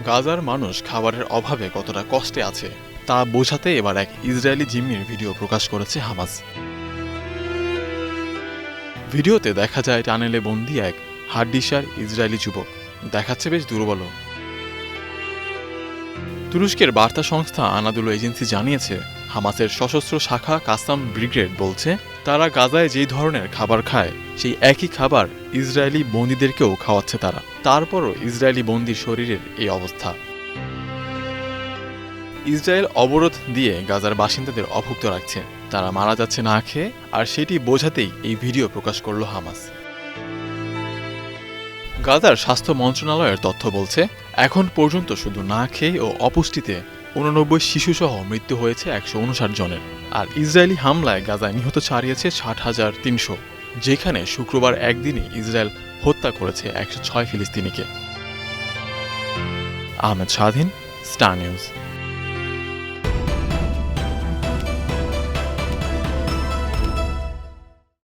গাজার মানুষ খাবারের অভাবে কতটা কষ্টে আছে তা বোঝাতে এবার এক ইসরায়েলি জিম্মির ভিডিও প্রকাশ করেছে হামাস। ভিডিওতে দেখা যায় টানেলে বন্দী এক হাড্ডিসার ইসরায়েলি যুবক, দেখাচ্ছে বেশ দুর্বল। তুরস্কের বার্তা সংস্থা আনাদুলো এজেন্সি জানিয়েছে, হামাসের সশস্ত্র শাখা কাসাম ব্রিগেড বলছে তারা গাজায় যেই ধরনের খাবার খায় সেই একই খাবার ইসরায়েলি বন্দীদেরকেও খাওয়াচ্ছে তারা। তারপরও ইসরায়েলি বন্দীর শরীরের এই অবস্থা। ইসরায়েল অবরোধ দিয়ে গাজার বাসিন্দাদের অভুক্ত রাখছে, তারা মারা যাচ্ছে না খেয়ে, আর সেটি বোঝাতেই এই ভিডিও প্রকাশ করল হামাস। গাজার স্বাস্থ্য মন্ত্রণালয়ের তথ্য বলছে, এখন পর্যন্ত শুধু না খেয়ে ও অপুষ্টিতে 89 শিশুসহ মৃত্যু হয়েছে 159 জনের। আর ইসরায়েলি হামলায় গাজায় নিহত ছাড়িয়েছে 60,300, যেখানে শুক্রবার একদিনে ইসরায়েল হত্যা করেছে 106 ফিলিস্তিনিকে। আহমেদ স্বাধীন, স্টার নিউজ।